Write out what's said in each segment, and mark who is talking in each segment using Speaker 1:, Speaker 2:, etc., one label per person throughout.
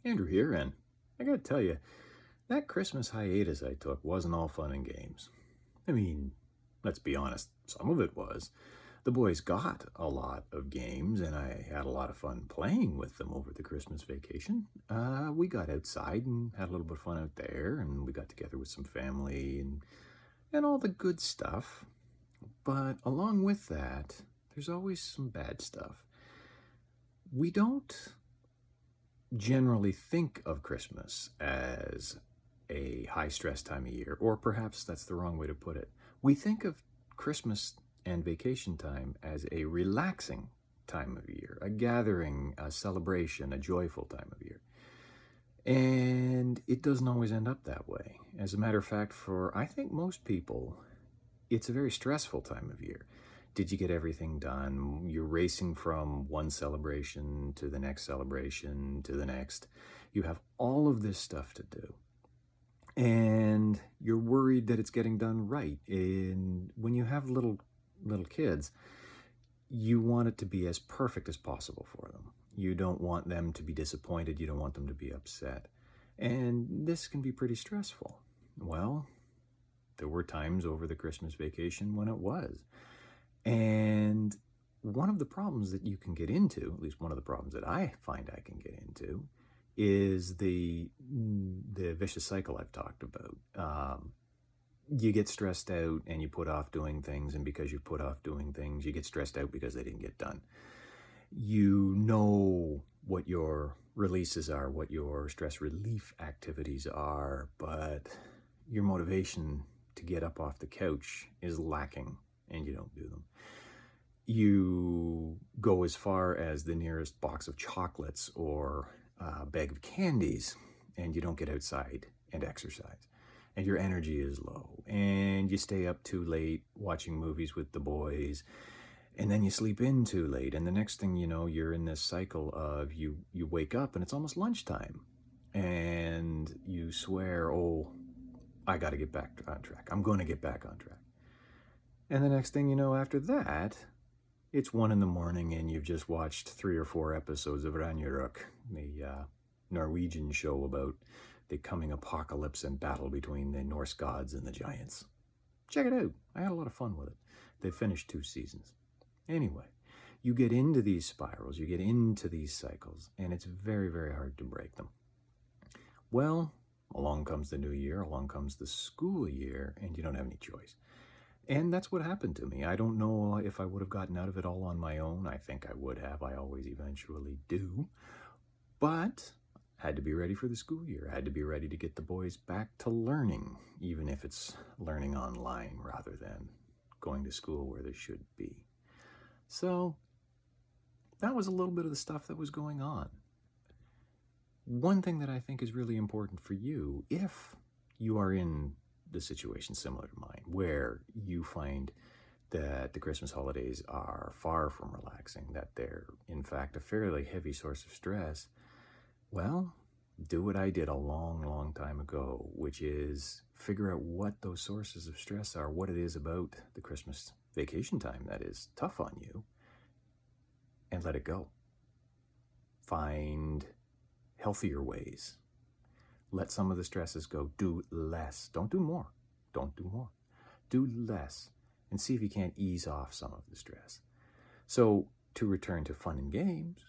Speaker 1: Andrew here, and I gotta tell you, that Christmas hiatus I took wasn't all fun and games. I mean, let's be honest, some of it was. The boys got a lot of games, and I had a lot of fun playing with them over the Christmas vacation. We got outside and had a little bit of fun out there, and we got together with some family and all the good stuff. But along with that, there's always some bad stuff. We don't generally think of Christmas as a high stress time of year, or perhaps that's the wrong way to put it. We think of Christmas and vacation time as a relaxing time of year, a gathering, a celebration, a joyful time of year. And it doesn't always end up that way. As a matter of fact, for I think most people, it's a very stressful time of year. Did you get everything done? You're racing from one celebration to the next celebration to the next. You have all of this stuff to do. And you're worried that it's getting done right. And when you have little kids, you want it to be as perfect as possible for them. You don't want them to be disappointed. You don't want them to be upset. And this can be pretty stressful. Well, there were times over the Christmas vacation when it was. And one of the problems that you can get into, at least one of the problems that I find I can get into, is the vicious cycle I've talked about. You get stressed out and you put off doing things, and because you put off doing things, you get stressed out because they didn't get done. You know what your releases are, what your stress relief activities are, but your motivation to get up off the couch is lacking and you don't do them. You go as far as the nearest box of chocolates or a bag of candies, and you don't get outside and exercise. And your energy is low, and you stay up too late watching movies with the boys, and then you sleep in too late, and the next thing you know, you're in this cycle of you wake up and it's almost lunchtime, and you swear, oh, I got to get back on track. I'm going to get back on track. And the next thing you know after that, it's 1 a.m. and you've just watched 3 or 4 episodes of Ragnarok, the Norwegian show about the coming apocalypse and battle between the Norse gods and the giants. Check it out. I had a lot of fun with it. They finished 2 seasons. Anyway, you get into these spirals, you get into these cycles, and it's very, very hard to break them. Well, along comes the new year, along comes the school year, and you don't have any choice. And that's what happened to me. I don't know if I would have gotten out of it all on my own. I think I would have. I always eventually do. But I had to be ready for the school year. I had to be ready to get the boys back to learning, even if it's learning online rather than going to school where they should be. So that was a little bit of the stuff that was going on. One thing that I think is really important for you, if you are in the situation similar to mine, where you find that the Christmas holidays are far from relaxing, that they're in fact a fairly heavy source of stress, well, do what I did a long, long time ago, which is figure out what those sources of stress are, what it is about the Christmas vacation time that is tough on you, and let it go. Find healthier ways. Let some of the stresses go. Do less. Don't do more. Don't do more. Do less and see if you can't ease off some of the stress. So to return to fun and games,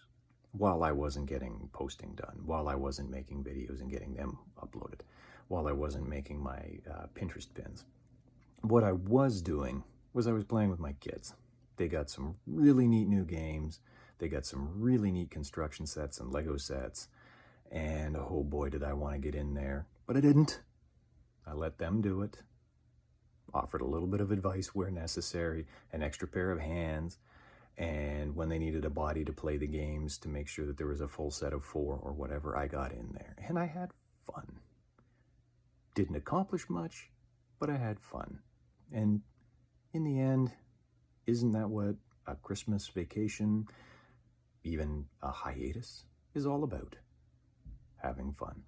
Speaker 1: while I wasn't getting posting done, while I wasn't making videos and getting them uploaded, while I wasn't making my Pinterest pins, what I was doing was I was playing with my kids. They got some really neat new games. They got some really neat construction sets and Lego sets. And oh boy, did I want to get in there, but I didn't. I let them do it. Offered a little bit of advice where necessary, an extra pair of hands, and when they needed a body to play the games to make sure that there was a full set of 4 or whatever, I got in there. And I had fun. Didn't accomplish much, but I had fun. And in the end, isn't that what a Christmas vacation, even a hiatus, is all about? Having fun.